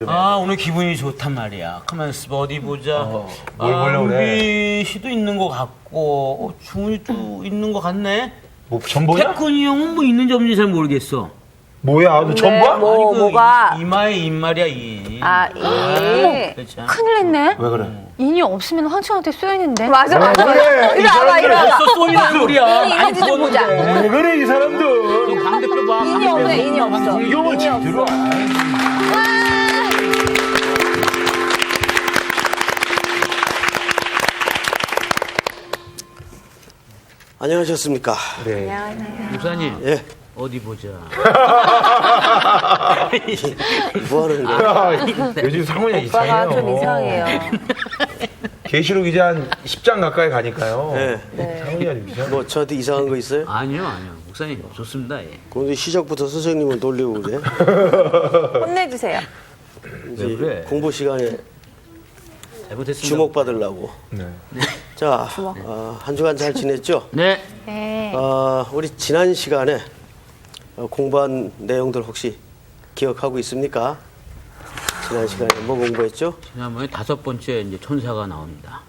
아, 오늘 기분이 좋단 말이야. 가만 있어봐, 어디 보자. 뭘 보려고 그래? 은비 씨도 있는 것 같고, 중훈이도 있는 것 같네. 뭐 전보야? 태근이 형은 뭐 있는지 없는지 잘 모르겠어. 뭐야? 너 전보야? 뭐, 아니, 그 뭐가? 이마에 인말이야, 이. 아, 그렇죠. 큰일 났네. 왜 그래? 인이 없으면 황충한테 쏘였는데. 맞아, 맞아. 그래, 이리 와봐, 이리 와봐. 벌써 쏘이는 소리야. 인이 있는지 좀 보자. 왜 그래 이 사람들? 강 대표 봐. 인이 없네, 인이 없어. 공경을 들어. 안녕하셨습니까? 네. 목사님, 예, 어디 보자. 뭐 하는 거야? 요즘 상훈이 오빠가 이상해요. 좀 이상해요. 계시록 이제 한 10장 가까이 가니까요. 네. 상훈이가 좀 이상해. 뭐 저한테 이상한 거 있어요? 아니요. 목사님, 좋습니다. 예. 근데 시작부터 선생님을 놀리고 그래? 혼내주세요. 이제 그래? 공부 시간에 잘못했습니다. 주목받으려고. 네. 자, 한 주간 잘 지냈죠? 네. 네. 우리 지난 시간에 공부한 내용들 혹시 기억하고 있습니까? 지난 시간에 뭐 공부했죠? 지난번에 5번째 이제 천사가 나옵니다.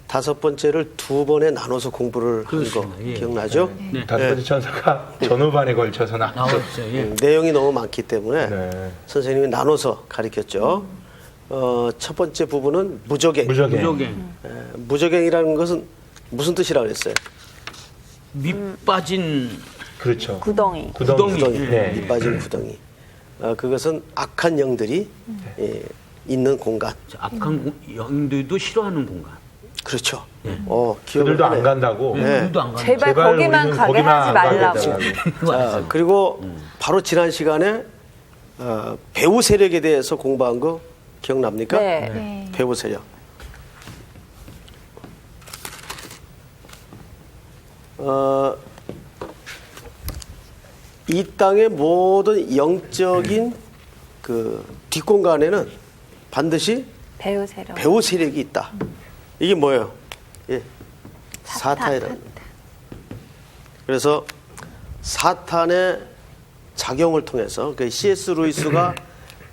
5번째를 2번에 나눠서 공부를 한 거 그렇습니다. 예. 기억나죠? 네. 다섯 번째 천사가 전후반에 걸쳐서 나왔죠. 나왔죠. 예. 내용이 너무 많기 때문에 네. 선생님이 나눠서 가르쳤죠. 첫 번째 부분은 무적행. 무적행. 무적행. 무적행이라는 것은 무슨 뜻이라고 그랬어요? 밑 빠진 그렇죠. 구덩이. 구덩이. 구덩이, 네. 밑 빠진 구덩이. 그것은 악한 영들이 있는 공간. 악한 영들도 싫어하는 공간. 그렇죠. 네. 기억을 그들도 하네. 안 간다고. 네. 우리도 안 가는 제발 거기만 우리는 가게 거기만 하지 안 가게 말라고. 해달라고. 자, 그리고 바로 지난 시간에 배우 세력에 대해서 공부한 거 기억납니까? 네. 네. 배우 세력. 이 땅의 모든 영적인 그 뒷공간에는 반드시 배우 세력. 배우 세력이 있다. 이게 뭐예요? 예. 사탄이라는. 그래서 사탄의 작용을 통해서 그 C.S. 루이스가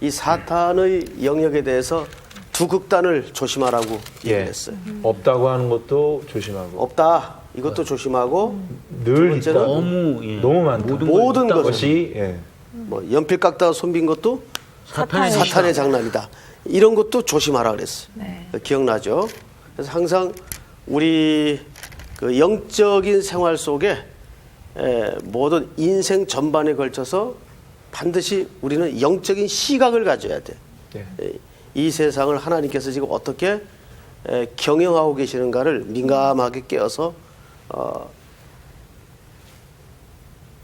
이 사탄의 영역에 대해서 두 극단을 조심하라고 예. 얘기했어요. 없다고 하는 것도 조심하고. 없다. 이것도 조심하고 늘 있다. 너무 예. 너무 많다. 모든 것을 것이 예. 뭐 연필 깎다가 손빈 것도 사탄의 사탄의 장난이다. 이런 것도 조심하라 그랬어요. 네. 기억나죠? 그래서 항상 우리 그 영적인 생활 속에 모든 인생 전반에 걸쳐서 반드시 우리는 영적인 시각을 가져야 돼. 예. 이 세상을 하나님께서 지금 어떻게 경영하고 계시는가를 민감하게 깨어서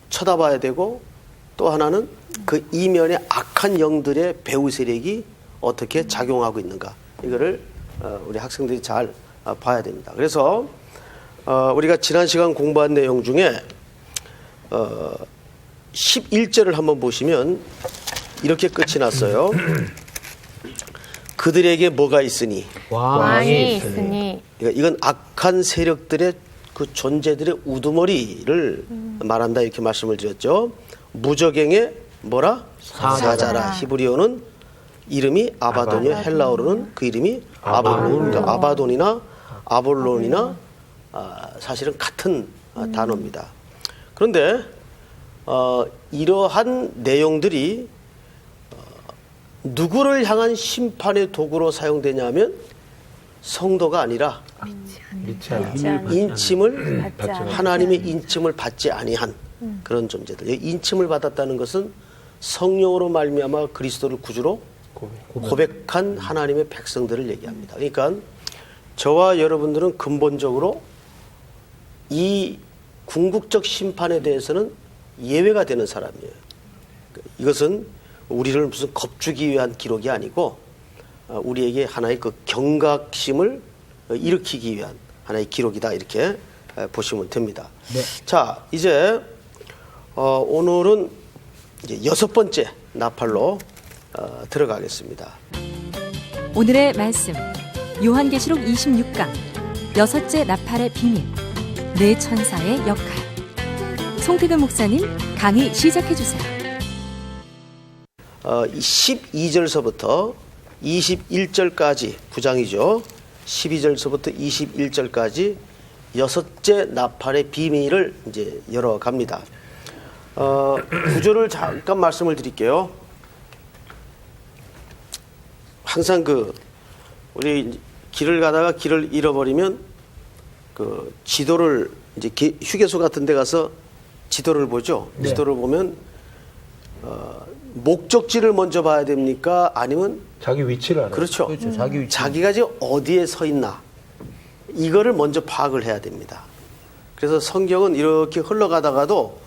쳐다봐야 되고, 또 하나는 그 이면에 악한 영들의 배후 세력이 어떻게 작용하고 있는가, 이거를 우리 학생들이 잘 봐야 됩니다. 그래서 우리가 지난 시간 공부한 내용 중에 11절을 한번 보시면 이렇게 끝이 났어요. 그들에게 뭐가 있으니? 왕이 있으니. 그러니까 이건 악한 세력들의 그 존재들의 우두머리를 말한다, 이렇게 말씀을 드렸죠. 무적행의 뭐라? 사자라. 히브리어는 이름이 아바돈이요, 헬라어로는 그 이름이 아볼론. 그러니까 아바돈이나 아볼론이나 사실은 같은 단어입니다. 그런데 이러한 내용들이 누구를 향한 심판의 도구로 사용되냐면 성도가 아니라 믿지 않아. 인침을 받지 않은 하나님의 인침을 받지 아니한 그런 존재들. 인침을 받았다는 것은 성령으로 말미암아 그리스도를 구주로 고백한 하나님의 백성들을 얘기합니다. 그러니까 저와 여러분들은 근본적으로 이 궁극적 심판에 대해서는 예외가 되는 사람이에요. 이것은 우리를 무슨 겁주기 위한 기록이 아니고 우리에게 하나의 그 경각심을 일으키기 위한 하나의 기록이다, 이렇게 보시면 됩니다. 네. 자, 이제 오늘은 이제 6번째 나팔로 들어가겠습니다. 오늘의 말씀 요한계시록 26강 여섯째 나팔의 비밀 네 천사의 역할. 송태근 목사님 강의 시작해 주세요. 12절서부터 21절까지 9장이죠. 12절서부터 21절까지 여섯째 나팔의 비밀을 이제 열어갑니다. 구조를 잠깐 말씀을 드릴게요. 항상 우리 길을 가다가 길을 잃어버리면 지도를 이제 휴게소 같은 데 가서 지도를 보죠. 네. 지도를 보면 목적지를 먼저 봐야 됩니까? 아니면 자기 위치를 알아요. 그렇죠. 그렇죠. 자기 위치. 자기가 지금 어디에 서 있나 이거를 먼저 파악을 해야 됩니다. 그래서 성경은 이렇게 흘러가다가도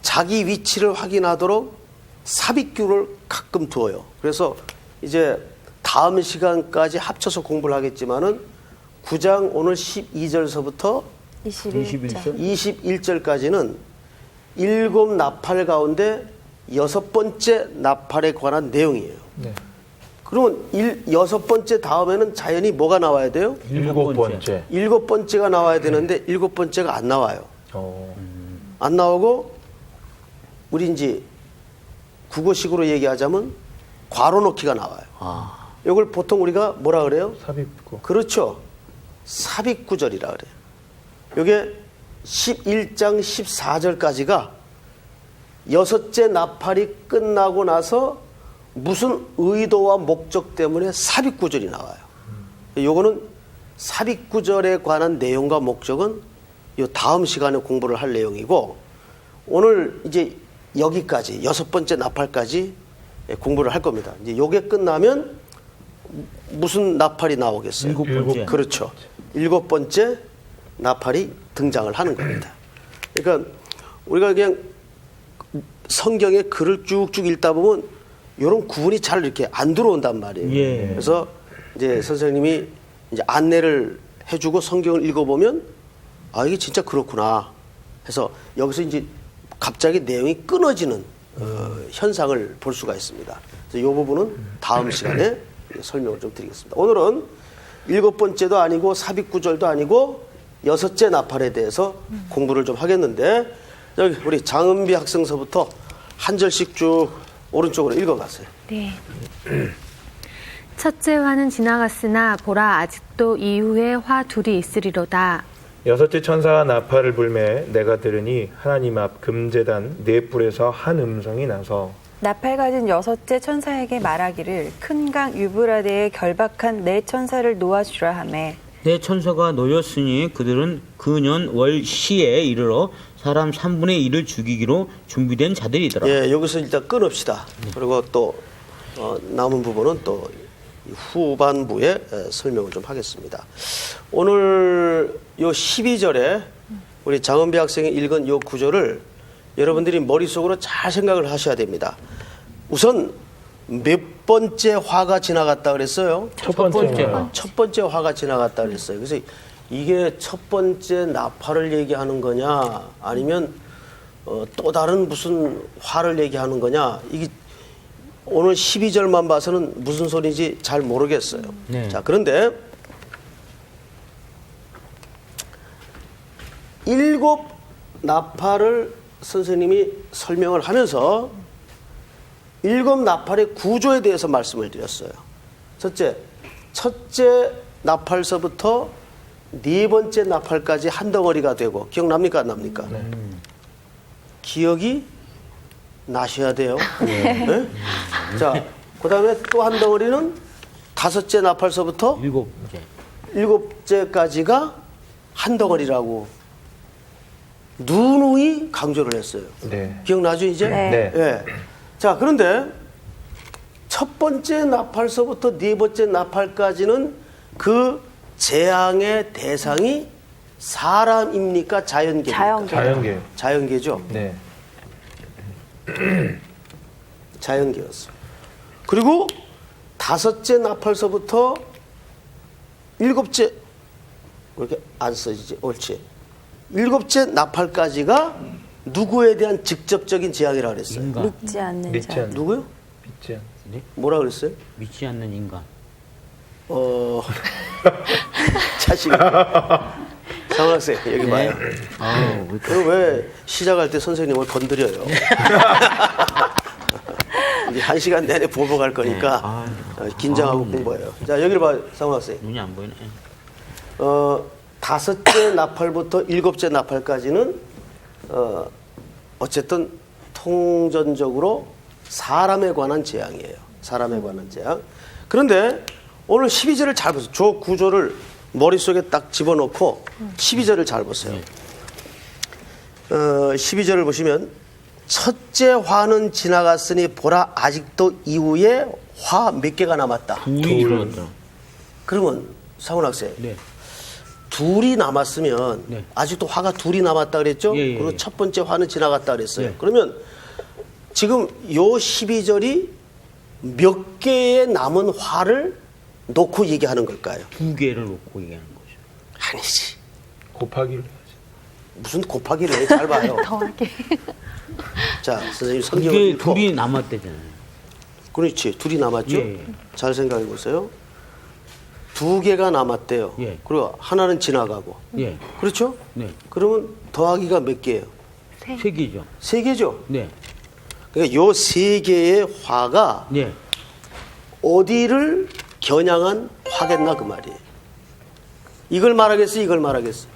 자기 위치를 확인하도록 삽입규를 가끔 두어요. 그래서 이제 다음 시간까지 합쳐서 공부를 하겠지만은 9장 오늘 12절서부터 21절. 21절까지는 7 나팔 가운데 6번째 나팔에 관한 내용이에요. 네. 그러면 6번째 다음에는 자연히 뭐가 나와야 돼요? 7번째. 7번째가 나와야 되는데 7번째가 안 나와요. 안 나오고 우리 이제 국어식으로 얘기하자면 괄호 넣기가 나와요. 이걸 보통 우리가 뭐라 그래요? 삽입구. 그렇죠. 삽입구절이라 그래요. 이게 11장 14절까지가 여섯째 나팔이 끝나고 나서 무슨 의도와 목적 때문에 삽입구절이 나와요. 요거는 삽입구절에 관한 내용과 목적은 요 다음 시간에 공부를 할 내용이고 오늘 이제 여기까지 6번째 나팔까지 공부를 할 겁니다. 이제 요게 끝나면 무슨 나팔이 나오겠어요? 7번째. 그렇죠. 7번째 나팔이 등장을 하는 겁니다. 그러니까 우리가 그냥 성경의 글을 쭉쭉 읽다 보면 이런 구분이 잘 이렇게 안 들어온단 말이에요. 예. 그래서 이제 선생님이 이제 안내를 해주고 성경을 읽어보면 아 이게 진짜 그렇구나 해서 여기서 이제 갑자기 내용이 끊어지는 현상을 볼 수가 있습니다. 그래서 이 부분은 다음 시간에 설명을 좀 드리겠습니다. 오늘은 7번째도 아니고 삽입구절도 아니고 6째 나팔에 대해서 공부를 좀 하겠는데 여기 우리 장은비 학생서부터 한 절씩 쭉 오른쪽으로 읽어가세요. 네. 첫째 화는 지나갔으나 보라 아직도 이후에 화 둘이 있으리로다. 여섯째 천사가 나팔을 불매 내가 들으니 하나님 앞 금제단 네 뿔에서 한 음성이 나서 나팔 가진 여섯째 천사에게 말하기를 큰 강 유브라데에 결박한 네 천사를 놓아주라 하매 내 천사가 놓였으니 그들은 그년 월시에 이르러 사람 3분의 1을 죽이기로 준비된 자들이더라. 예, 여기서 일단 끊읍시다. 그리고 또 남은 부분은 또 후반부에 설명을 좀 하겠습니다. 오늘 요 12절에 우리 장은비 학생이 읽은 요 구절을 여러분들이 머릿속으로 잘 생각을 하셔야 됩니다. 우선 몇 번째 화가 지나갔다 그랬어요? 첫 번째. 첫 번째 화가 지나갔다 그랬어요. 그래서 이게 첫 번째 나팔을 얘기하는 거냐 아니면 또 다른 무슨 화를 얘기하는 거냐 이게 오늘 12절만 봐서는 무슨 소리인지 잘 모르겠어요. 네. 자, 그런데 7 나팔을 선생님이 설명을 하면서 7 나팔의 구조에 대해서 말씀을 드렸어요. 첫째 나팔서부터 네 번째 나팔까지 한 덩어리가 되고 기억납니까? 안 납니까? 기억이 나셔야 돼요. 네? 자, 그 다음에 또 한 덩어리는 5째 나팔서부터 7번째. 7째까지가 한 덩어리라고 누누이 강조를 했어요. 네. 기억나죠, 이제? 네. 예. 자, 그런데 첫 번째 나팔서부터 네 번째 나팔까지는 그 재앙의 대상이 사람입니까? 자연계입니까? 자연계. 자연계. 자연계죠. 네. 자연계였어요. 그리고 5째 나팔서부터 7째 왜 이렇게 안 써지지? 옳지. 7째 나팔까지가 누구에 대한 직접적인 재앙이라고 그랬어요? 인간. 믿지 않는 믿지 자. 않는. 누구요? 믿지 않는. 뭐라 그랬어요? 믿지 않는 인간. 자식. 상훈 학생 여기 봐요. 아, 그럼 왜 시작할 때 선생님을 건드려요? 이제 1시간 내내 보복할 거니까 긴장하고 공부해요. 자, 여기를 봐, 상훈 학생. 눈이 안 보이네. 5째 나팔부터 7째 나팔까지는 어쨌든 통전적으로 사람에 관한 재앙이에요. 사람에 관한 재앙. 그런데 오늘 12절을 잘 보세요. 저 구조를 머릿속에 딱 집어넣고 12절을 잘 보세요. 12절을 보시면 첫째 화는 지나갔으니 보라 아직도 이후에 화 몇 개가 남았다. 둘이 일어났다. 그러면 상훈 학생 네. 둘이 남았으면 네. 아직도 화가 둘이 남았다 그랬죠? 예, 예, 그리고 예. 첫 번째 화는 지나갔다 그랬어요. 예. 그러면 지금 요 12절이 몇 개의 남은 화를 놓고 얘기하는 걸까요? 2개를 놓고 얘기하는 거죠. 아니지. 곱하기를 해야지. 무슨 곱하기를 해. 잘 봐요. 더하게. 자, 선생님 성경을 그게 읽고. 둘이 남았대잖아요. 그렇지. 둘이 남았죠? 예, 예. 잘 생각해 보세요. 2개가 남았대요. 예. 그리고 하나는 지나가고. 예. 그렇죠? 네. 그러면 더하기가 몇 개예요? 3개죠. 3개죠? 네. 그러니까 요 3개의 화가 네. 어디를 겨냥한 화겠나 그 말이에요. 이걸 말하겠어, 이걸 말하겠어.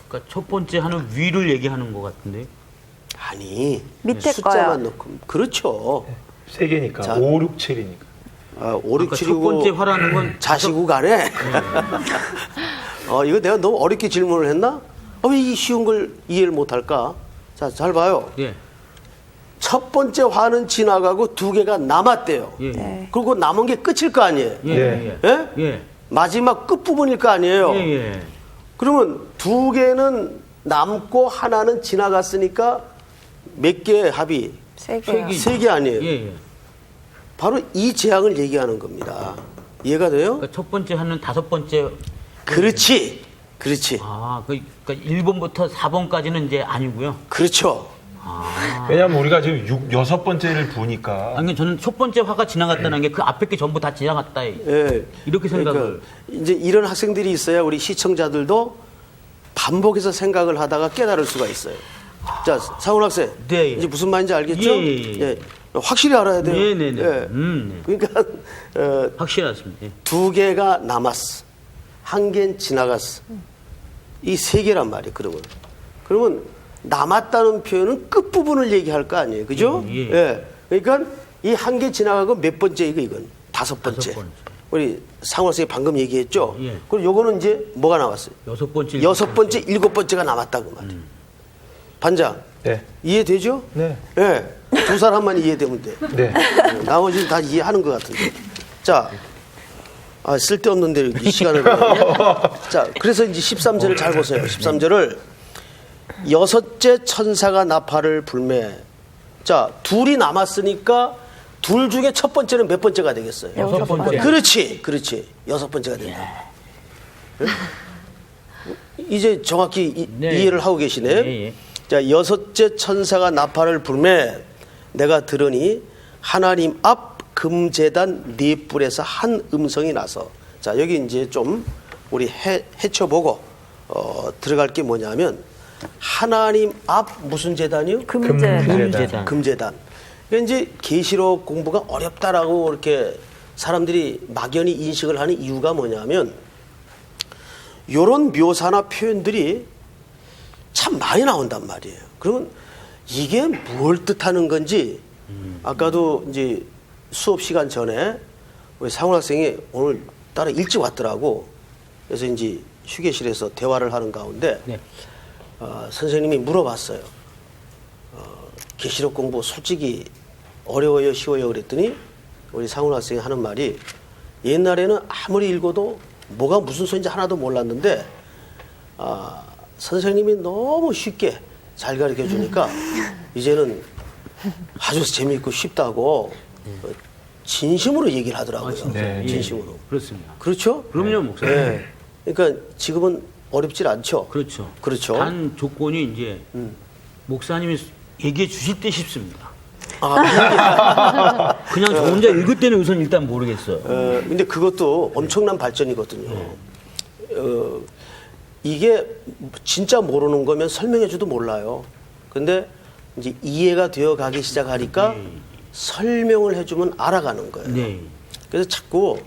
그러니까 첫 번째 하는 위를 얘기하는 것 같은데. 아니, 밑에 숫자만 거요. 넣고. 그렇죠. 3개니까 자. 5, 6, 7이니까. 5, 6, 그러니까 7이고 첫 번째 화라는 건 자시고 가네. 이거 내가 너무 어렵게 질문을 했나? 왜 이 쉬운 걸 이해를 못할까? 자, 잘 봐요. 예. 첫 번째 화는 지나가고 2개가 남았대요. 예. 네. 그리고 남은 게 끝일 거 아니에요. 예. 네. 예. 예? 예. 마지막 끝부분일 거 아니에요. 예. 예. 그러면 2개는 남고 하나는 지나갔으니까 몇 개의 합이? 3개요. 3개 아니에요. 예. 예. 바로 이 재앙을 얘기하는 겁니다. 이해가 돼요? 그러니까 첫 번째 하는 5번째. 그렇지. 그렇지. 아, 그러니까 1번부터 4번까지는 이제 아니고요. 그렇죠. 왜냐면 우리가 지금 6번째를 부니까. 아니, 저는 첫 번째 화가 지나갔다는 게 그 앞에 게 전부 다 지나갔다. 예. 이렇게 생각을. 그러니까 이제 이런 학생들이 있어야 우리 시청자들도 반복해서 생각을 하다가 깨달을 수가 있어요. 자, 상훈 학생. 네, 예. 이제 무슨 말인지 알겠죠? 예, 예, 예. 확실히 알아야 돼요. 네, 네, 네. 예. 네. 그러니까 확실하습니다. 예. 2개가 남았어. 1개는 지나갔어. 이 3개란 말이에요. 그러면 남았다는 표현은 끝부분을 얘기할 거 아니에요. 그죠? 예. 예. 그러니까 이 1개 지나가고 몇 번째이고 이건 5번째. 우리 상원 선생님 방금 얘기했죠? 예. 그리고 요거는 이제 뭐가 나왔어요? 6번째. 6번째, 7번째가 남았다고 말이에요. 반장. 네. 이해되죠? 네. 예. 2사람만 이해되면 돼. 네. 나머지는 다 이해하는 것 같은데. 자, 쓸데없는데 이렇게 시간을 보내네. 자, 그래서 이제 13절을 잘 보세요. 13절을 6째 천사가 나팔을 불매. 자, 둘이 남았으니까 둘 중에 첫 번째는 몇 번째가 되겠어요? 6번째. 그렇지. 6번째가 된다. 네? 이제 정확히 네. 이해를 하고 계시네. 예, 예. 자, 6째 천사가 나팔을 불매 내가 들으니 하나님 앞 금제단 4뿔에서 한 음성이 나서. 자, 여기 이제 좀 우리 헤쳐보고 들어갈 게 뭐냐면 하나님 앞 무슨 제단이요? 금제. 금제단. 그러니까 이제 계시록 공부가 어렵다라고 이렇게 사람들이 막연히 인식을 하는 이유가 뭐냐면 이런 묘사나 표현들이 참 많이 나온단 말이에요. 그러면 이게 뭘 뜻하는 건지 아까도 이제 수업 시간 전에 우리 상훈 학생이 오늘 따라 일찍 왔더라고. 그래서 이제 휴게실에서 대화를 하는 가운데 네. 선생님이 물어봤어요. 계시록 공부 솔직히 어려워요, 쉬워요 그랬더니 우리 상훈 학생이 하는 말이 옛날에는 아무리 읽어도 뭐가 무슨 소리인지 하나도 몰랐는데 선생님이 너무 쉽게 잘 가르쳐 주니까 이제는 아주 재미있고 쉽다고 진심으로 얘기를 하더라고요. 네. 진심으로. 그렇습니다. 그렇죠? 그럼요, 목사님. 네. 그러니까 지금은 어렵질 않죠. 그렇죠. 그렇죠. 단 조건이 이제 목사님이 얘기해 주실 때 쉽습니다. 그냥 저 혼자 읽을 때는 우선 일단 모르겠어요. 근데 그것도 엄청난 발전이거든요. 이게 진짜 모르는 거면 설명해줘도 몰라요. 근데 이제 이해가 되어 가기 시작하니까 설명을 해주면 알아가는 거예요. 네. 그래서 자꾸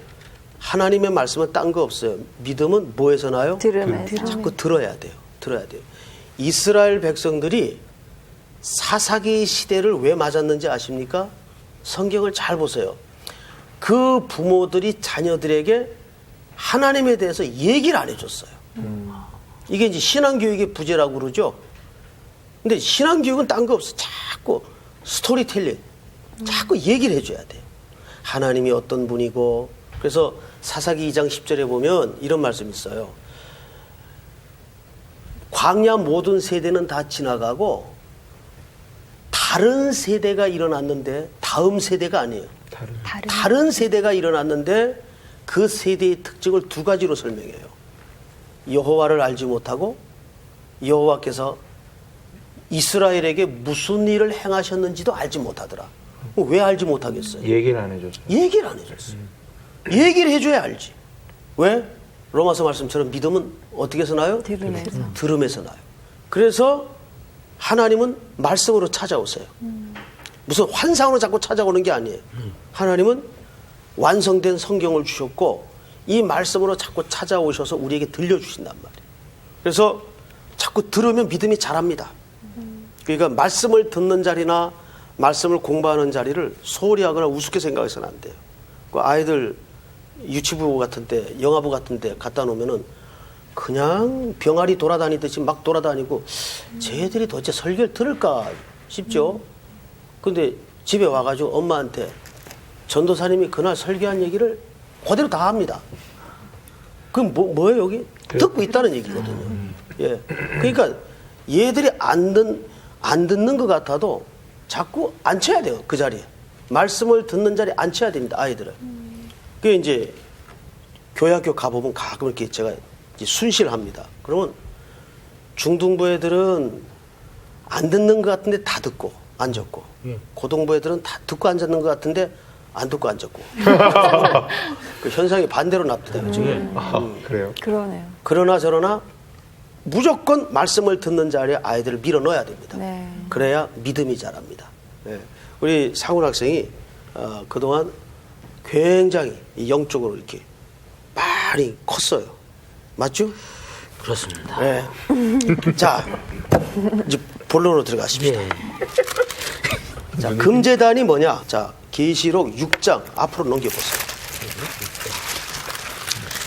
하나님의 말씀은 딴 거 없어요. 믿음은 뭐에서 나요? 들으면서. 자꾸 들어야 돼요. 들어야 돼요. 이스라엘 백성들이 사사기 시대를 왜 맞았는지 아십니까? 성경을 잘 보세요. 그 부모들이 자녀들에게 하나님에 대해서 얘기를 안 해줬어요. 이게 이제 신앙교육의 부재라고 그러죠. 근데 신앙교육은 딴 거 없어. 자꾸 스토리텔링, 자꾸 얘기를 해줘야 돼요. 하나님이 어떤 분이고. 그래서 사사기 2장 10절에 보면 이런 말씀이 있어요. 광야 모든 세대는 다 지나가고 다른 세대가 일어났는데, 다음 세대가 아니에요. 다른 세대가 일어났는데 그 세대의 특징을 두 가지로 설명해요. 여호와를 알지 못하고 여호와께서 이스라엘에게 무슨 일을 행하셨는지도 알지 못하더라. 왜 알지 못하겠어요? 얘기를 안 해줬어요. 얘기를 안 해줬어요. 얘기를 해줘야 알지. 왜? 로마서 말씀처럼 믿음은 어떻게 해서 나요? 들으면서. 들음에서 나요. 그래서 하나님은 말씀으로 찾아오세요. 무슨 환상으로 자꾸 찾아오는 게 아니에요. 하나님은 완성된 성경을 주셨고 이 말씀으로 자꾸 찾아오셔서 우리에게 들려주신단 말이에요. 그래서 자꾸 들으면 믿음이 자랍니다. 그러니까 말씀을 듣는 자리나 말씀을 공부하는 자리를 소홀히 하거나 우습게 생각해서는 안 돼요. 그 아이들 유치부 같은 데, 영화부 같은 데 갖다 놓으면은 그냥 병아리 돌아다니듯이 막 돌아다니고 쟤들이 도대체 설교를 들을까 싶죠. 근데 집에 와가지고 엄마한테 전도사님이 그날 설교한 얘기를 그대로 다 합니다. 그럼 뭐예요 여기? 듣고 있다는 얘기거든요. 예. 그러니까 얘들이 안 듣는 것 같아도 자꾸 앉혀야 돼요. 그 자리에. 말씀을 듣는 자리에 앉혀야 됩니다. 아이들을. 그게 이제 교회학교 가보면 가끔 이렇게 제가 이제 순시를 합니다. 그러면 중등부 애들은 안 듣는 것 같은데 다 듣고 앉았고 고등부 애들은 다 듣고 앉았는 것 같은데 안 듣고 앉았고 그 현상이 반대로 납니다. 지금. 그래요? 그러네요. 그러나 저러나 무조건 말씀을 듣는 자리에 아이들을 밀어 넣어야 됩니다. 네. 그래야 믿음이 자랍니다. 예. 우리 상훈 학생이 그동안 굉장히 영적으로 이렇게 많이 컸어요. 맞죠? 그렇습니다. 네. 자, 이제 본론으로 들어가십시다. 네. 자, 금제단이 뭐냐? 자, 계시록 6장 앞으로 넘겨보세요.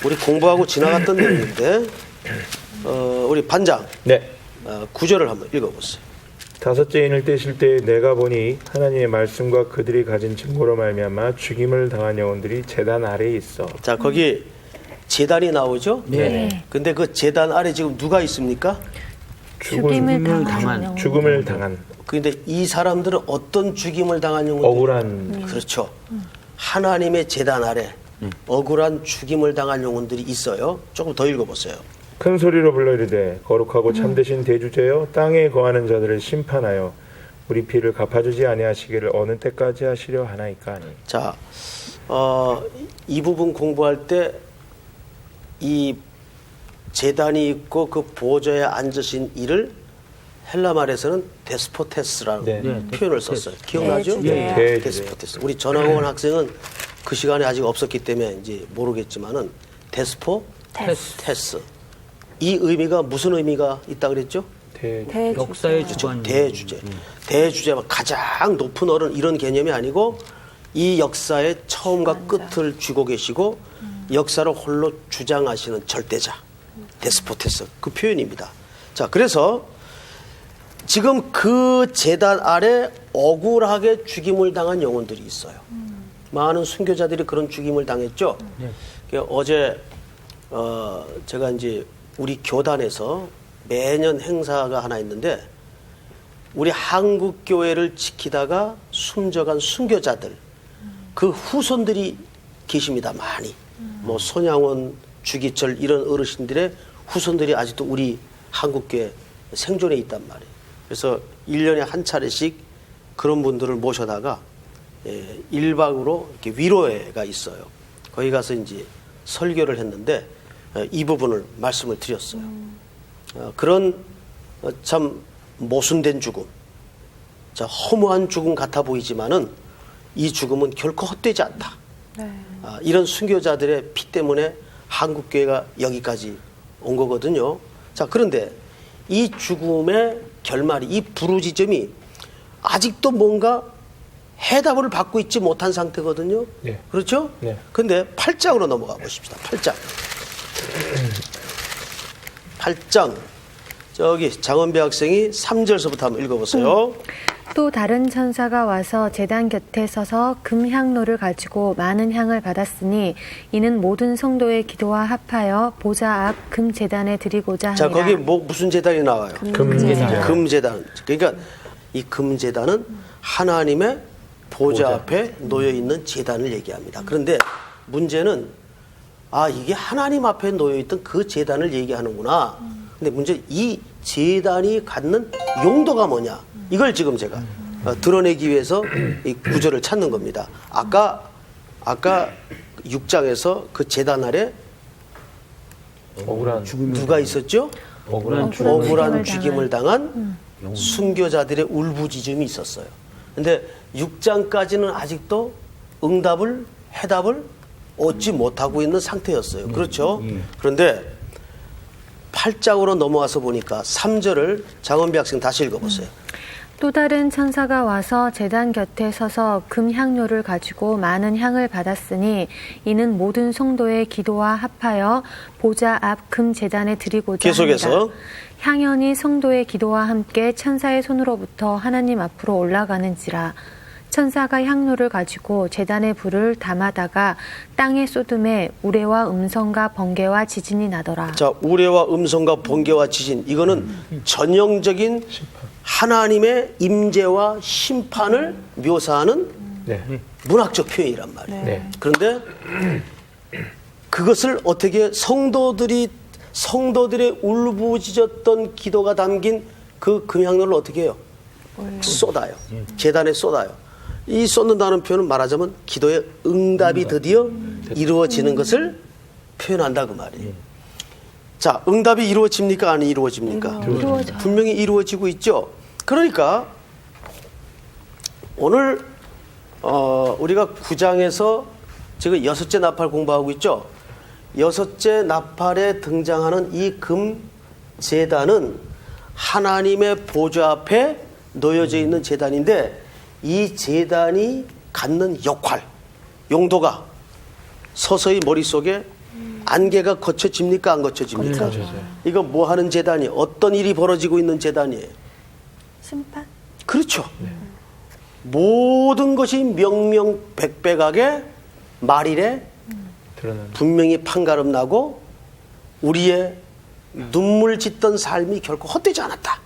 우리 공부하고 지나갔던 내용인데, 우리 반장, 네. 9절을 한번 읽어보세요. 다섯째 인을 떼실 때 내가 보니 하나님의 말씀과 그들이 가진 증거로 말미암아 죽임을 당한 영혼들이 제단 아래에 있어. 자, 거기 제단이 나오죠? 네. 근데 그 제단 아래 지금 누가 있습니까? 죽임을 당한 영혼. 죽음을 당한 근데 이 사람들은 어떤 죽임을 당한 영혼들? 억울한 그렇죠. 하나님의 제단 아래 억울한 죽임을 당한 영혼들이 있어요. 조금 더 읽어보세요. 큰 소리로 불러 이르되 거룩하고 참되신 대주제여 땅에 거하는 자들을 심판하여 우리 피를 갚아주지 아니하시기를 어느 때까지 하시려 하나이까 하니. 자, 이 부분 공부할 때 이 제단이 있고 그 보좌에 앉으신 이를 헬라 말에서는 데스포테스라는 네. 표현을 썼어요. 기억나죠? 대주제요. 네. 데스포테스. 우리 전학원 학생은 그 시간에 아직 없었기 때문에 이제 모르겠지만은 데스포테스. 이 의미가 무슨 의미가 있다 그랬죠? 대주제. 역사의 주관. 대주제. 대주제가 가장 높은 어른 이런 개념이 아니고 이 역사의 처음과 끝을 쥐고 계시고 역사를 홀로 주장하시는 절대자. 데스포테스. 그 표현입니다. 자, 그래서 지금 그 제단 아래 억울하게 죽임을 당한 영혼들이 있어요. 많은 순교자들이 그런 죽임을 당했죠. 어제 제가 이제 우리 교단에서 매년 행사가 하나 있는데 우리 한국 교회를 지키다가 숨져간 순교자들 그 후손들이 계십니다. 많이. 뭐 손양원, 주기철 이런 어르신들의 후손들이 아직도 우리 한국교회 생존해 있단 말이에요. 그래서 1년에 한 차례씩 그런 분들을 모셔다가 1박으로 이렇게 위로회가 있어요. 거기 가서 이제 설교를 했는데 이 부분을 말씀을 드렸어요. 그런 참 모순된 죽음, 자, 허무한 죽음 같아 보이지만은 이 죽음은 결코 헛되지 않다. 이런 순교자들의 피 때문에 한국교회가 여기까지 온 거거든요. 자, 그런데 이 죽음의 결말이, 이 부르짖음이 아직도 뭔가 해답을 받고 있지 못한 상태거든요. 네. 그렇죠? 네. 근데 8장으로 넘어가 보십시다. 8장. 8장. 저기 장원배 학생이 3절서부터 한번 읽어보세요. 또 다른 천사가 와서 제단 곁에 서서 금향로를 가지고 많은 향을 받았으니 이는 모든 성도의 기도와 합하여 보좌 앞 금제단에 드리고자 하니라. 자, 거기 무슨 제단이 나와요? 금제단. 금제단. 그러니까 이 금제단은 하나님의 보좌 앞에 놓여 있는 제단을 얘기합니다. 그런데 문제는 이게 하나님 앞에 놓여 있던 그 제단을 얘기하는구나. 근데 문제 이 제단이 갖는 용도가 뭐냐? 이걸 지금 제가 드러내기 위해서 이 구절을 찾는 겁니다. 아까 6장에서 그 제단 아래 억울한 누가 있었죠? 억울한 죽임을 당한 순교자들의 울부짖음이 있었어요. 근데 6장까지는 아직도 해답을 얻지 못하고 있는 상태였어요. 그렇죠? 그런데 8장으로 넘어와서 보니까 3절을 장원배 학생 다시 읽어보세요. 또 다른 천사가 와서 제단 곁에 서서 금향료를 가지고 많은 향을 받았으니 이는 모든 성도의 기도와 합하여 보좌 앞 금제단에 드리고자 계속해서. 합니다. 향연이 성도의 기도와 함께 천사의 손으로부터 하나님 앞으로 올라가는지라. 천사가 향로를 가지고 제단의 불을 담아다가 땅에 쏟음에 우레와 음성과 번개와 지진이 나더라. 자, 우레와 음성과 번개와 지진, 이거는 전형적인 하나님의 임재와 심판을 묘사하는 네. 문학적 표현이란 말이에요. 네. 그런데 그것을 어떻게 성도들의 울부짖었던 기도가 담긴 그 금향로를 어떻게 해요? 쏟아요. 제단에 쏟아요. 이 쏟는다는 표현은 말하자면 기도의 응답이 드디어 이루어지는 것을 표현한다 그 말이에요. 자, 응답이 이루어집니까? 안 이루어집니까? 이루어져요. 분명히 이루어지고 있죠. 그러니까 오늘 우리가 9장에서 지금 6째 나팔 공부하고 있죠. 6째 나팔에 등장하는 이 금제단은 하나님의 보좌 앞에 놓여져 있는 제단인데 이 제단이 갖는 역할, 용도가 서서히 머릿속에 안개가 거쳐집니까? 안 거쳐집니까? 이거 뭐 하는 제단이, 어떤 일이 벌어지고 있는 제단이에요? 심판? 그렇죠. 모든 것이 명명백백하게 말일에 드러나는. 분명히 판가름 나고 우리의 눈물 짓던 삶이 결코 헛되지 않았다.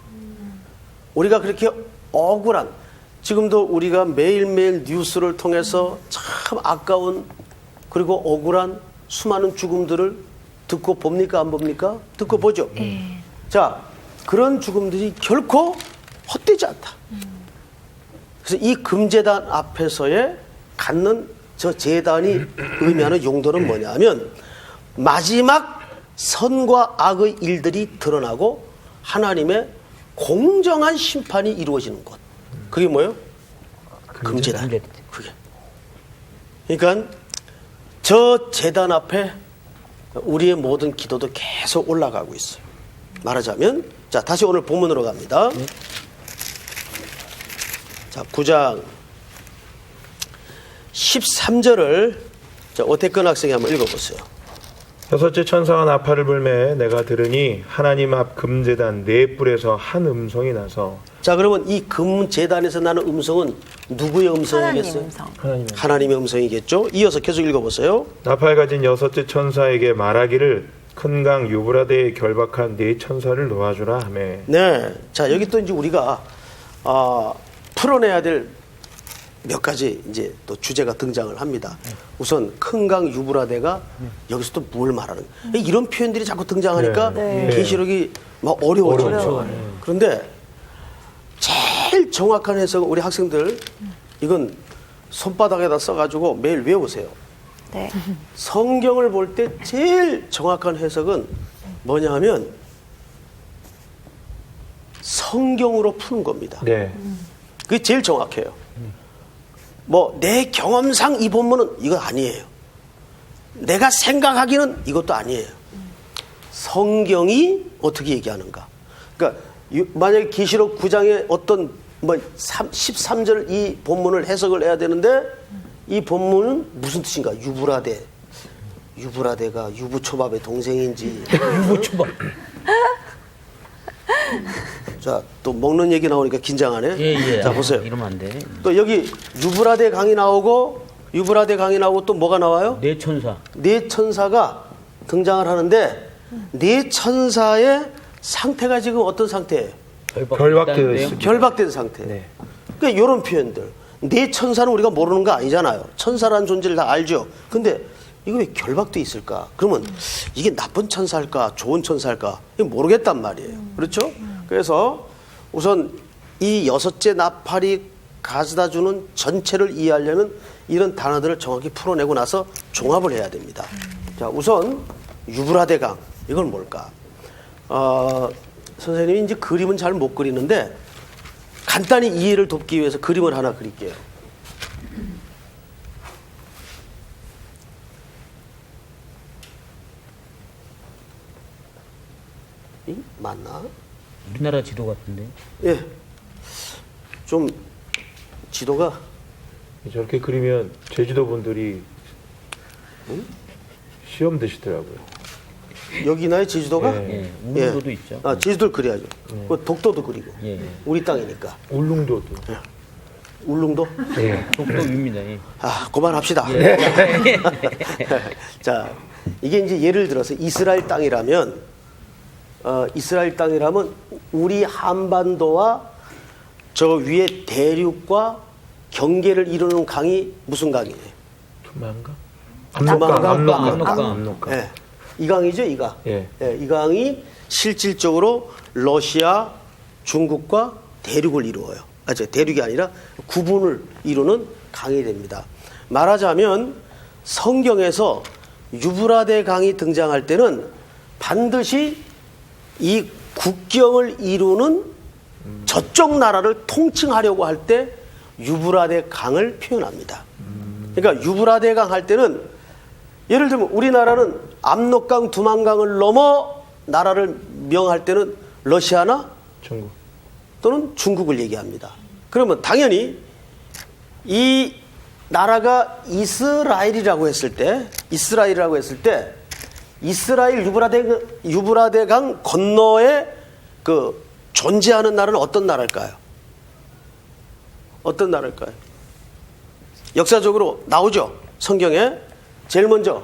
우리가 그렇게 억울한, 지금도 우리가 매일매일 뉴스를 통해서 참 아까운 그리고 억울한 수많은 죽음들을 듣고 봅니까? 안 봅니까? 듣고 보죠. 자, 그런 죽음들이 결코 헛되지 않다. 그래서 이 금제단 앞에서의 갖는 저 제단이 의미하는 용도는 뭐냐 하면 마지막 선과 악의 일들이 드러나고 하나님의 공정한 심판이 이루어지는 곳. 그게 뭐예요? 금제단. 그게. 그러니까 저 제단 앞에 우리의 모든 기도도 계속 올라가고 있어요. 말하자면, 자, 다시 오늘 본문으로 갑니다. 자, 9장 13절을 오태근 학생이 한번 읽어보세요. 6째 천사가 나팔을 불매 내가 들으니 하나님 앞 금제단 네 뿔에서 한 음성이 나서. 자, 그러면 이 금제단에서 나는 음성은 누구의 음성이겠어요? 하나님의 음성이겠죠. 이어서 계속 읽어보세요. 나팔 가진 6째 천사에게 말하기를 큰 강 유브라데에 결박한 네 천사를 놓아주라 하매. 네, 자, 여기 또 이제 우리가 풀어내야 될 몇 가지 이제 또 주제가 등장을 합니다. 우선 큰 강 유브라데가 여기서 또 뭘 말하는 거예요? 이런 표현들이 자꾸 등장하니까 네. 계시록이 막 어려워져요. 그런데 제일 정확한 해석은 우리 학생들 이건 손바닥에다 써가지고 매일 외우세요. 네. 성경을 볼 때 제일 정확한 해석은 뭐냐 하면 성경으로 푸는 겁니다. 네. 그게 제일 정확해요. 뭐 내 경험상 이 본문은 이거 아니에요. 내가 생각하기는 이것도 아니에요. 성경이 어떻게 얘기하는가. 그러니까 만약에 계시록 9장에 어떤 뭐 13절 이 본문을 해석을 해야 되는데 이 본문은 무슨 뜻인가? 유브라데가 유부초밥의 동생인지. 유부초밥. 자, 또 먹는 얘기 나오니까 긴장하네. 예. 자, 보세요. 이러면 안 돼. 또 여기 유브라데 강이 나오고 또 뭐가 나와요? 네 천사. 네 천사가 등장을 하는데 네 천사의 상태가 지금 어떤 상태예요? 결박되어 있습니다. 결박된 상태. 네. 그러니까 이런 표현들. 네 천사는 우리가 모르는 거 아니잖아요. 천사라는 존재를 다 알죠. 근데 이거 왜 결박돼 있을까? 그러면 이게 나쁜 천사일까? 좋은 천사일까? 이거 모르겠단 말이에요. 그렇죠? 그래서 우선 이 여섯째 나팔이 가져다 주는 전체를 이해하려면 이런 단어들을 정확히 풀어내고 나서 종합을 해야 됩니다. 자, 우선 유브라데 강. 이건 뭘까? 선생님이 이제 그림은 잘 못 그리는데 간단히 이해를 돕기 위해서 그림을 하나 그릴게요. 맞나? 우리나라 지도 같은데. 예. 좀 지도가 저렇게 그리면 제주도 분들이 시험 드시더라고요. 여기나요 제주도가? 예. 예. 우릉도도 있죠. 아, 제주도를 그려야죠. 그 독도도 그리고. 예. 우리 땅이니까. 울릉도도. 울릉도? 예. 독도 위입니다. 예. 아, 그만합시다. 자, 이게 이제 예를 들어서 이스라엘 땅이라면 우리 한반도와 저 위에 대륙과 경계를 이루는 강이 무슨 강이에요? 투만강? 압록강. 예. 이 강이죠, 이 강. 예. 이 강이 실질적으로 러시아, 중국과 대륙을 이루어요. 대륙이 아니라 구분을 이루는 강이 됩니다. 말하자면 성경에서 유브라데 강이 등장할 때는 반드시 이 국경을 이루는 저쪽 나라를 통칭하려고 할 때 유브라데 강을 표현합니다. 그러니까 유브라데 강 할 때는 예를 들면 우리나라는 압록강, 두만강을 넘어 나라를 명할 때는 러시아나 중국 또는 중국을 얘기합니다. 그러면 당연히 이 나라가 이스라엘이라고 했을 때 이스라엘 유브라데 강 건너에 그 존재하는 나라는 어떤 나라일까요? 어떤 나라일까요? 역사적으로 나오죠. 성경에 제일 먼저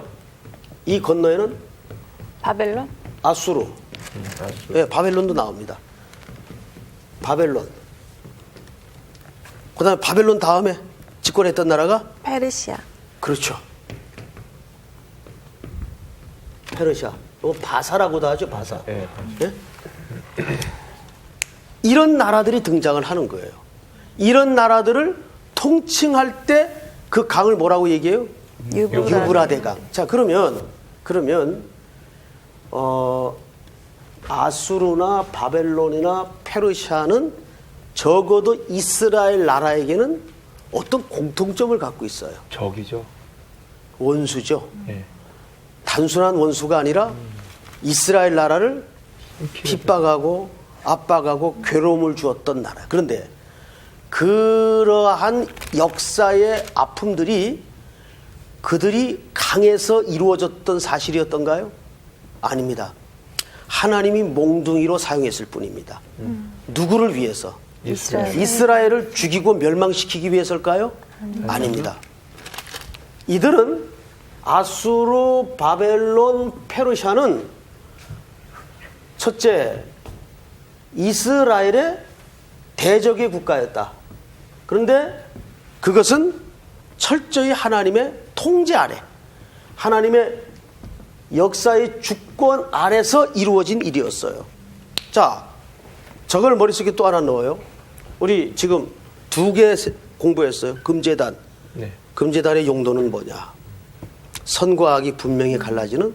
이 건너에는 바벨론? 아수르. 예, 바벨론도 나옵니다. 바벨론. 그다음에 바벨론 다음에 집권했던 나라가 페르시아. 그렇죠. 페르시아. 바사라고도 하죠, 바사. 예. 예? 이런 나라들이 등장을 하는 거예요. 이런 나라들을 통칭할 때 그 강을 뭐라고 얘기해요? 유브라데 강. 자, 그러면 아수르나 바벨론이나 페르시아는 적어도 이스라엘 나라에게는 어떤 공통점을 갖고 있어요. 적이죠. 원수죠. 예. 단순한 원수가 아니라 이스라엘 나라를 핍박하고 압박하고 괴로움을 주었던 나라. 그런데 그러한 역사의 아픔들이 그들이 강에서 이루어졌던 사실이었던가요? 아닙니다. 하나님이 몽둥이로 사용했을 뿐입니다. 누구를 위해서? 이스라엘을 죽이고 멸망시키기 위해서일까요? 아닙니다. 이들은 아수르, 바벨론, 페르시아는 첫째, 이스라엘의 대적의 국가였다. 그런데 그것은 철저히 하나님의 통제 아래, 하나님의 역사의 주권 아래서 이루어진 일이었어요. 자, 저걸 머릿속에 또 하나 넣어요. 우리 지금 2개 공부했어요. 금제단. 네. 금제단의 용도는 뭐냐? 선과 악이 분명히 갈라지는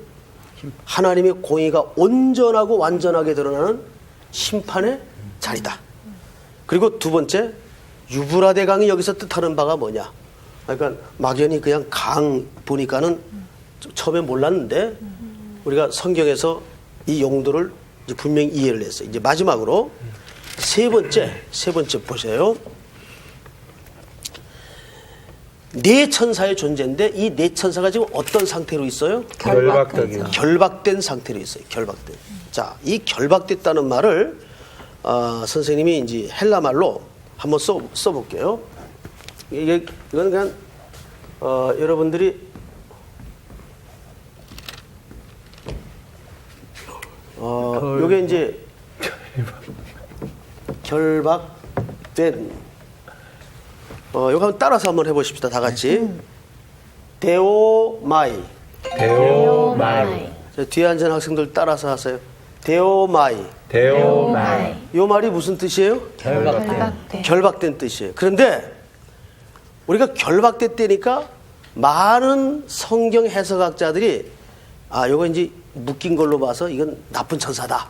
하나님의 공의가 온전하고 완전하게 드러나는 심판의 자리다. 그리고 두 번째, 유브라데 강이 여기서 뜻하는 바가 뭐냐? 그러니까 막연히 그냥 강 보니까는 처음에 몰랐는데 우리가 성경에서 이 용도를 이제 분명히 이해를 했어요. 이제 마지막으로 세 번째 보세요. 네 천사의 존재인데 이 네 천사가 지금 어떤 상태로 있어요? 결박된 상태로 있어요. 결박된. 자, 이 결박됐다는 말을 선생님이 이제 헬라 말로 한번 써볼게요. 이건 그냥 여러분들이 요게 이제 결박된 요거 한번 따라서 한번 해보십시다. 다 같이. 데오마이. 자, 뒤에 앉은 학생들 따라서 하세요. 데오마이. 요 말이 무슨 뜻이에요? 결박된 뜻이에요. 그런데 우리가 결박됐다니까 많은 성경 해석학자들이 요거 이제 묶인 걸로 봐서 이건 나쁜 천사다.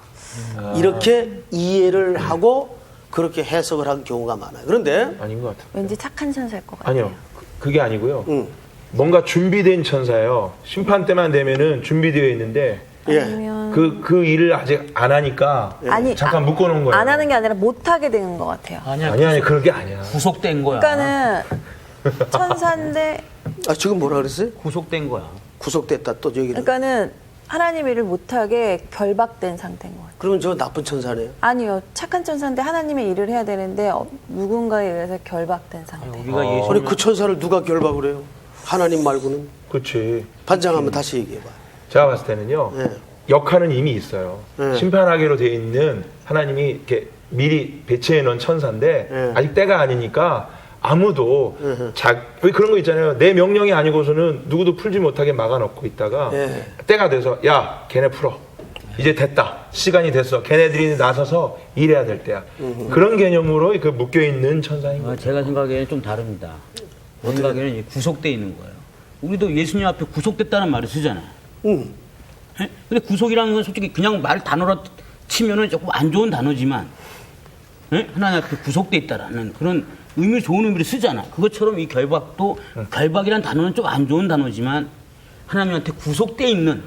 이렇게 이해를 하고 그렇게 해석을 한 경우가 많아요. 그런데 아닌 것 같아요. 왠지 착한 천사일 것 같아요. 아니요. 그게 아니고요. 뭔가 준비된 천사예요. 심판 때만 되면은 준비되어 있는데 아니면 그 일을 아직 안 하니까 잠깐 묶어놓은 거예요. 안 하는 게 아니라 못 하게 되는 것 같아요. 아니 그런 게 아니야. 구속된 거야. 그러니까는 천사인데 지금 뭐라 그랬어요? 구속된 거야. 구속됐다 또 얘기를. 그러니까는 하나님 일을 못하게 결박된 상태인 것 같아요. 그러면 저 나쁜 천사네요. 아니요. 착한 천사인데 하나님의 일을 해야 되는데 누군가에 의해서 결박된 상태. 우리가 아니 그 천사를 누가 결박을 해요? 하나님 말고는. 그렇지. 반장하면 다시 얘기해봐요. 제가 봤을 때는요. 네. 역할은 이미 있어요. 네. 심판하기로 돼 있는 하나님이 이렇게 미리 배치해 놓은 천사인데 네. 아직 때가 아니니까 아무도 왜 그런 거 있잖아요. 내 명령이 아니고서는 누구도 풀지 못하게 막아놓고 있다가 네. 때가 돼서 야 걔네 풀어. 이제 됐다. 시간이 됐어. 걔네들이 나서서 일해야 될 때야. 그런 개념으로 그 묶여있는 천사인 거예요. 제가 생각에는 좀 다릅니다. 제 생각에는 이제 구속돼 있는 거예요. 우리도 예수님 앞에 구속됐다는 말을 쓰잖아요. 예? 근데 구속이라는 건 솔직히 그냥 말 단어로 치면은 조금 안 좋은 단어지만, 예? 하나님 앞에 구속돼 있다라는 그런 의미, 좋은 의미를 쓰잖아. 그것처럼 이 결박도, 결박이라는 단어는 좀 안 좋은 단어지만 하나님한테 구속돼 있는,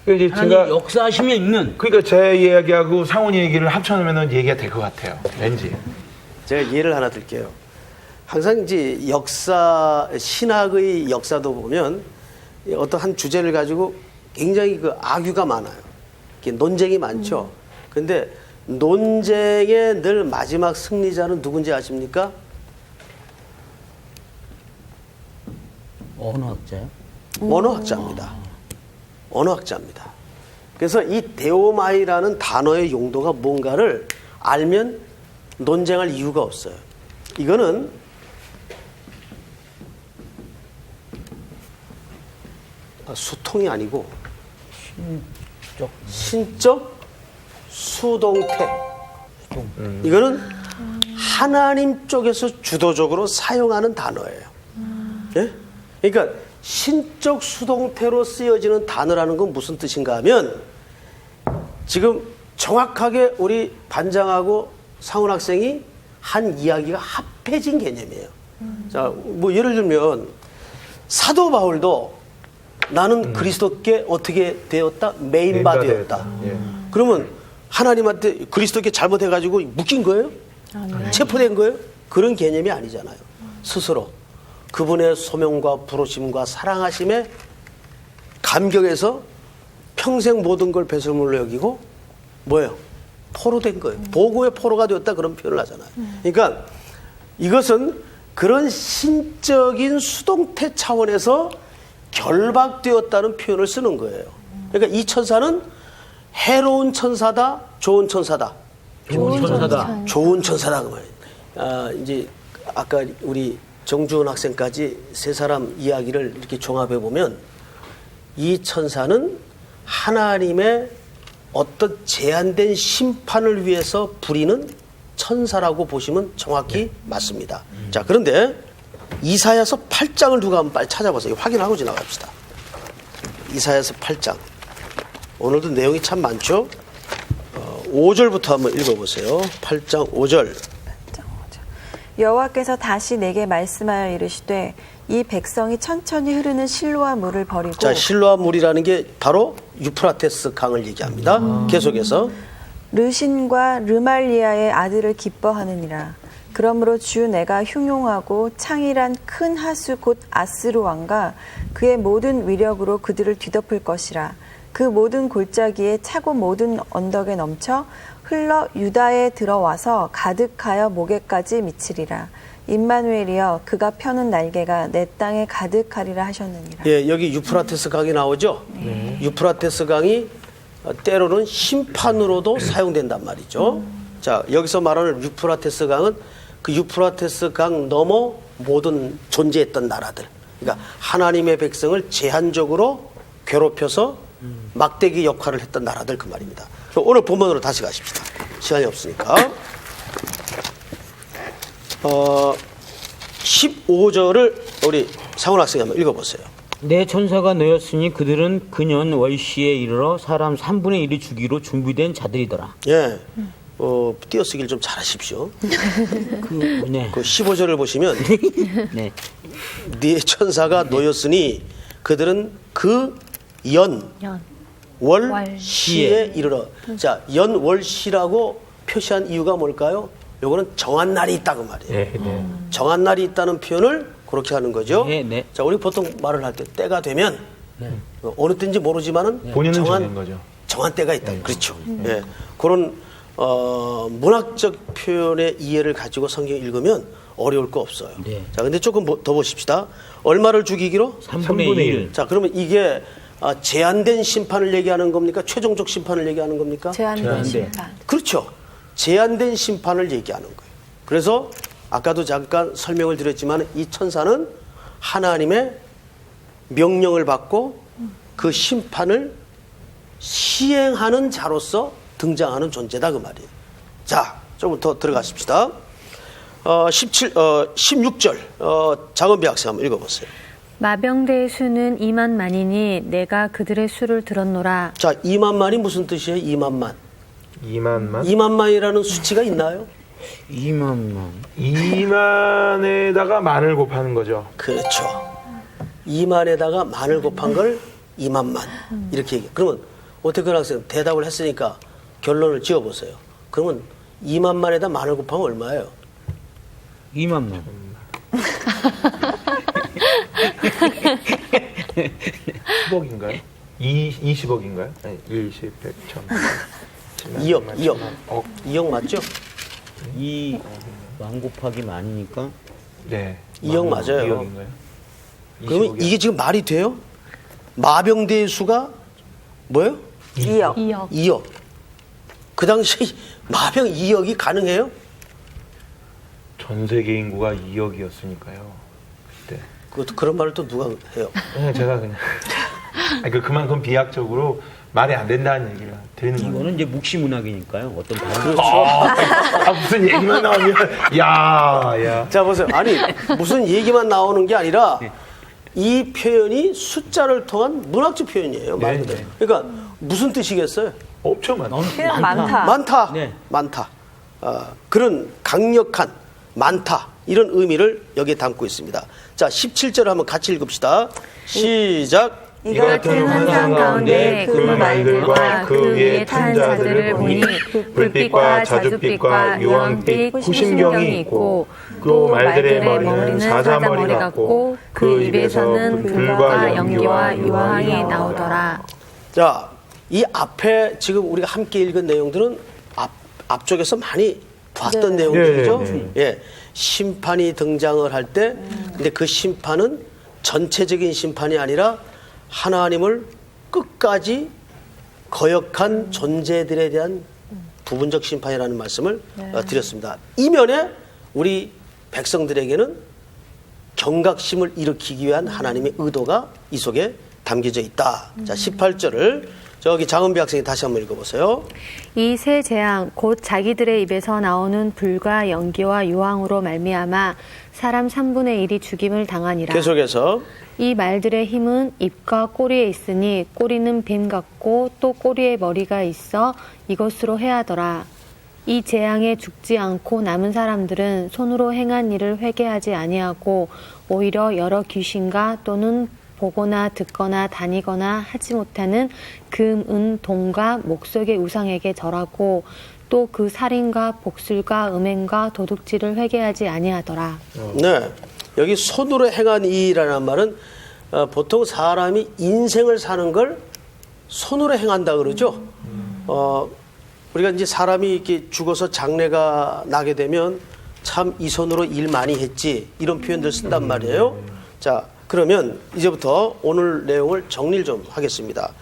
이제 하나님 제가 역사하심에 있는. 그러니까 제 이야기하고 상훈이 얘기를 합쳐놓으면 얘기가 될 것 같아요. 왠지. 제가 예를 하나 들게요. 항상 이제 신학의 역사도 보면 어떤 한 주제를 가지고 굉장히 그 악유가 많아요. 논쟁이 많죠. 근데 논쟁의 늘 마지막 승리자는 누군지 아십니까? 언어학자요? 언어학자입니다. 언어학자입니다. 그래서 이 데오마이라는 단어의 용도가 뭔가를 알면 논쟁할 이유가 없어요. 이거는 수통이 아니고 신적 수동태. 이거는 하나님 쪽에서 주도적으로 사용하는 단어예요. 예? 그러니까 신적 수동태로 쓰여지는 단어라는 건 무슨 뜻인가 하면 지금 정확하게 우리 반장하고 상훈 학생이 한 이야기가 합해진 개념이에요. 자, 뭐 예를 들면 사도 바울도 나는 그리스도께 어떻게 되었다? 메인바 되었다. 예. 그러면 하나님한테 그리스도께 잘못해가지고 묶인 거예요? 체포된 거예요? 그런 개념이 아니잖아요. 스스로 그분의 소명과 부르심과 사랑하심에 감격해서 평생 모든 걸 배설물로 여기고 뭐예요? 포로된 거예요. 보고의 포로가 되었다 그런 표현을 하잖아요. 그러니까 이것은 그런 신적인 수동태 차원에서 결박되었다는 표현을 쓰는 거예요. 그러니까 이 천사는 해로운 천사다, 좋은 천사다. 좋은 천사다. 좋은 천사다 그 말이에요. 이제 아까 우리 정주원 학생까지 세 사람 이야기를 이렇게 종합해 보면 이 천사는 하나님의 어떤 제한된 심판을 위해서 부리는 천사라고 보시면 정확히 맞습니다. 자, 그런데 이사야서 8장을 누가 한번 빨리 찾아보세요. 확인하고 지나갑시다. 이사야서 8장. 오늘도 내용이 참 많죠. 5절부터 한번 읽어보세요. 8장 5절. 여호와께서 다시 내게 말씀하여 이르시되 이 백성이 천천히 흐르는 실로아 물을 버리고 자, 실로아 물이라는 게 바로 유프라테스 강을 얘기합니다. 계속해서 르신과 르말리아의 아들을 기뻐하느니라. 그러므로 주 내가 흉용하고 창이란 큰 하수 곧 아스루 왕과 그의 모든 위력으로 그들을 뒤덮을 것이라. 그 모든 골짜기에 차고 모든 언덕에 넘쳐 흘러 유다에 들어와서 가득하여 목에까지 미치리라. 임마누엘이여 그가 펴는 날개가 내 땅에 가득하리라 하셨느니라. 예, 여기 유프라테스 강이 나오죠. 유프라테스 강이 때로는 심판으로도 사용된단 말이죠. 자, 여기서 말하는 유프라테스 강은 그 유프라테스 강 넘어 모든 존재했던 나라들. 그러니까 하나님의 백성을 제한적으로 괴롭혀서 막대기 역할을 했던 나라들 그 말입니다. 그럼 오늘 본문으로 다시 가십시다. 시간이 없으니까. 15절을 우리 상훈 학생이 한번 읽어보세요. 내 천사가 너였으니 그들은 그년 월시에 이르러 사람 3분의 1이 죽이로 준비된 자들이더라. 예. 띄어쓰기를 좀 잘하십시오. 네. 그 15절을 보시면 네. 네 천사가 너였으니 그들은 그 연월시에 이르러. 자, 연월시라고 표시한 이유가 뭘까요? 요거는 정한 날이 있다 그 말이에요. 네, 네. 정한 날이 있다는 표현을 그렇게 하는 거죠. 네, 네. 자, 우리 보통 말을 할 때 때가 되면 어느 때인지 모르지만은 본인은 정한 거죠. 정한 때가 있다. 그렇죠. 예. 그런 문학적 표현의 이해를 가지고 성경 읽으면 어려울 거 없어요. 네. 자, 근데 조금 더 보십시다. 얼마를 죽이기로? 3분의 1. 자, 그러면 이게 제한된 심판을 얘기하는 겁니까? 최종적 심판을 얘기하는 겁니까? 제한된 심판. 그렇죠. 제한된 심판을 얘기하는 거예요. 그래서 아까도 잠깐 설명을 드렸지만 이 천사는 하나님의 명령을 받고 그 심판을 시행하는 자로서 등장하는 존재다 그 말이에요. 자, 조금 더 들어가십시다. 16절 장은비 학생 한번 읽어보세요. 마병대의 수는 2만만이니 내가 그들의 수를 들었노라. 자, 2만만이 무슨 뜻이에요? 2만만. 2만만? 2만만이라는 수치가 있나요? 2만만. 2만에다가 만을 곱하는 거죠. 그렇죠. 2만에다가 만을 곱한 걸 2만만 이렇게 얘기해요. 그러면 오태근 학생 대답을 했으니까 결론을 지어보세요. 그러면 2만만에다 만을 곱하면 얼마예요? 2만만. 10억인가요? 20억인가요? 아니, 20, 100, 1000. 2억 맞죠? 2만 곱하기 만이니까 네. 2억 맞아요. 2억인가요? 그러면 이게 지금 말이 돼요? 마병대의 수가 뭐예요? 2억. 2억. 그 당시 마병 2억이 가능해요? 전 세계 인구가 2억이었으니까요. 그때. 그런 말을 또 누가 해요? 그냥 제가 그냥 그만큼 비약적으로 말이 안 된다는 얘기를 드리는 거예요. 이거는 이제 묵시문학이니까요. 어떤 다른 무슨 얘기만 나오면 야. 자, 보세요. 아니, 무슨 얘기만 나오는 게 아니라 이 표현이 숫자를 통한 문학적 표현이에요. 말 그대로. 네. 그러니까 무슨 뜻이겠어요? 엄청 많아. 그냥 많다. 많다. 네. 많다. 그런 강력한 많다. 이런 의미를 여기에 담고 있습니다. 자, 17절 한번 같이 읽읍시다. 시작. 이 같은 환상 가운데 그 말들과 그 위에 탄 자들을 보니 불빛과 자줏빛과 유황빛 후심경이 있고 또 말들의 머리는 사자머리 같고 그 입에서는 불과 연기와 유황이 나오더라. 자, 이 앞에 지금 우리가 함께 읽은 내용들은 앞쪽에서 많이 봤던 내용들이죠. 예. 심판이 등장을 할 때, 근데 그 심판은 전체적인 심판이 아니라 하나님을 끝까지 거역한 존재들에 대한 부분적 심판이라는 말씀을 드렸습니다. 이면에 우리 백성들에게는 경각심을 일으키기 위한 하나님의 의도가 이 속에 담겨져 있다. 자, 18절을 저기 장은비 학생이 다시 한번 읽어보세요. 이 세 재앙 곧 자기들의 입에서 나오는 불과 연기와 유황으로 말미암아 사람 3분의 1이 죽임을 당하니라. 계속해서 이 말들의 힘은 입과 꼬리에 있으니 꼬리는 뱀 같고 또 꼬리에 머리가 있어 이것으로 해하더라. 이 재앙에 죽지 않고 남은 사람들은 손으로 행한 일을 회개하지 아니하고 오히려 여러 귀신과 또는 보거나 듣거나 다니거나 하지 못하는 금, 은, 동과 목석의 우상에게 절하고 또 그 살인과 복술과 음행과 도둑질을 회개하지 아니하더라. 네, 여기 손으로 행한 일이라는 말은 보통 사람이 인생을 사는 걸 손으로 행한다 그러죠. 우리가 이제 사람이 이렇게 죽어서 장례가 나게 되면 참 이 손으로 일 많이 했지 이런 표현들 쓴단 말이에요. 자, 그러면 이제부터 오늘 내용을 정리를 좀 하겠습니다.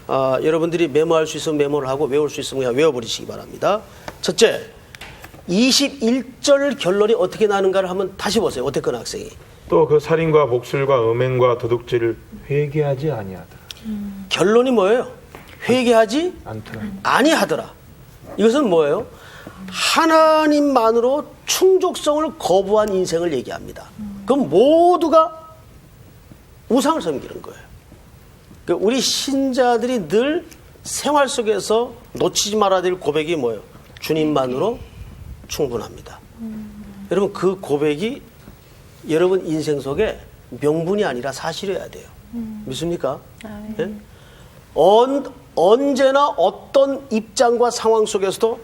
여러분들이 메모할 수 있으면 메모를 하고 외울 수 있으면 그냥 외워버리시기 바랍니다. 첫째, 21절 결론이 어떻게 나는가를 한번 다시 보세요. 오태근 학생이. 또 그 살인과 복술과 음행과 도둑질을 회개하지 아니하더라. 결론이 뭐예요? 회개하지 않더라. 아니하더라. 이것은 뭐예요? 하나님만으로 충족성을 거부한 인생을 얘기합니다. 그럼 모두가 우상을 섬기는 거예요. 그러니까 우리 신자들이 늘 생활 속에서 놓치지 말아야 될 고백이 뭐예요? 주님만으로 충분합니다. 여러분 그 고백이 여러분 인생 속에 명분이 아니라 사실이어야 돼요. 믿습니까? 네? 언제나 어떤 입장과 상황 속에서도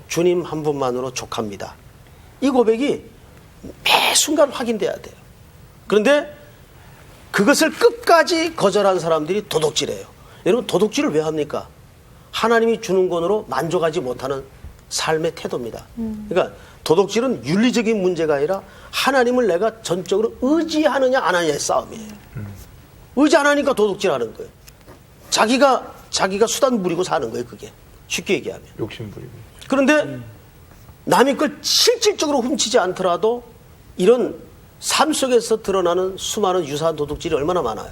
주님 한 분만으로 족합니다. 이 고백이 매 순간 확인돼야 돼요. 그런데 그것을 끝까지 거절한 사람들이 도둑질해요. 여러분 도둑질을 왜 합니까? 하나님이 주는 것으로 만족하지 못하는 삶의 태도입니다. 그러니까 도둑질은 윤리적인 문제가 아니라 하나님을 내가 전적으로 의지하느냐 안 하느냐의 싸움이에요. 의지 안 하니까 도둑질하는 거예요. 자기가 수단 부리고 사는 거예요. 그게 쉽게 얘기하면. 욕심 부리고. 그런데 남의 걸 실질적으로 훔치지 않더라도 이런 삶 속에서 드러나는 수많은 유사한 도둑질이 얼마나 많아요.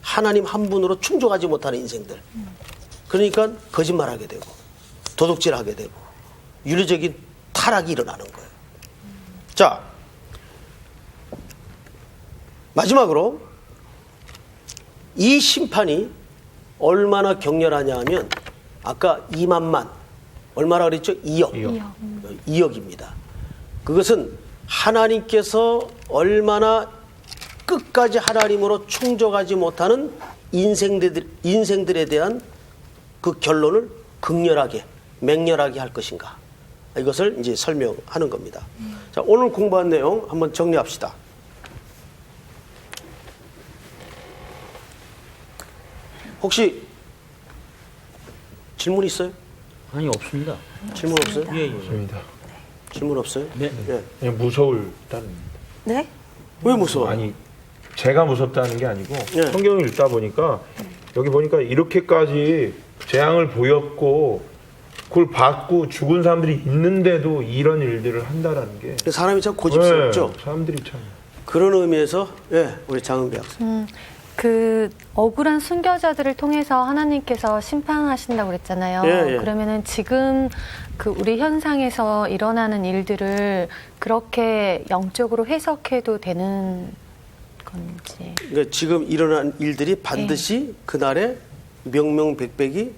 하나님 한 분으로 충족하지 못하는 인생들. 그러니까 거짓말하게 되고 도둑질하게 되고 윤리적인 타락이 일어나는 거예요. 자, 마지막으로 이 심판이 얼마나 격렬하냐 하면 아까 2만만 얼마나 그랬죠? 2억입니다. 그것은 하나님께서 얼마나 끝까지 하나님으로 충족하지 못하는 인생들에 대한 그 결론을 극렬하게 맹렬하게 할 것인가, 이것을 이제 설명하는 겁니다. 자, 오늘 공부한 내용 한번 정리합시다. 혹시 질문 있어요? 아니 없습니다. 질문 없어요? 예. 맞습니다. 질문 없어요? 네. 예. 그냥 무서울 따릅니다. 네? 왜 무서워? 아니 제가 무섭다는 게 아니고 예. 성경을 읽다 보니까 여기 보니까 이렇게까지 재앙을 보였고 그걸 받고 죽은 사람들이 있는데도 이런 일들을 한다라는 게 사람이 참 고집스럽죠? 네, 사람들이 참 그런 의미에서 우리 장은배 학생. 그 억울한 순교자들을 통해서 하나님께서 심판하신다고 그랬잖아요. 예. 그러면은 지금 그 우리 현상에서 일어나는 일들을 그렇게 영적으로 해석해도 되는 건지. 그러니까 지금 일어난 일들이 반드시 그날에 명명백백이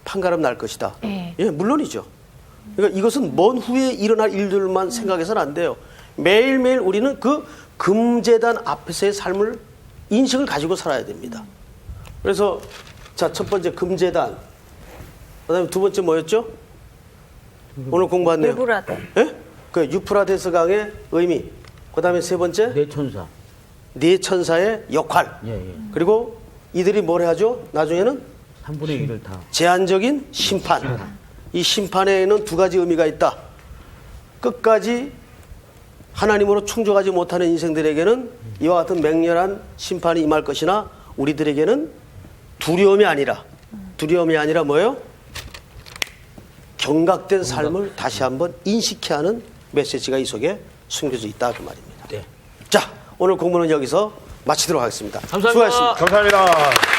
판가름 날 것이다. 예, 물론이죠. 그러니까 이것은 먼 후에 일어날 일들만 생각해서는 안 돼요. 매일매일 우리는 그 금제단 앞에서의 삶을 인식을 가지고 살아야 됩니다. 그래서 자, 첫 번째 금제단, 그다음에 두 번째 뭐였죠? 오늘 공부한 내용. 유브라데. 예? 그 유프라데스 강의 의미. 그다음에 세 번째 내 천사. 네 천사의 역할. 예. 그리고 이들이 뭘 하죠? 나중에는 3분의 1을 다. 제한적인 심판. 이 심판에는 두 가지 의미가 있다. 끝까지 하나님으로 충족하지 못하는 인생들에게는 이와 같은 맹렬한 심판이 임할 것이나 우리들에게는 두려움이 아니라 뭐예요? 경각된 삶을 다시 한번 인식해야 하는 메시지가 이 속에 숨겨져 있다 그 말입니다. 네. 자, 오늘 공부는 여기서 마치도록 하겠습니다. 감사합니다. 수고하셨습니다. 감사합니다.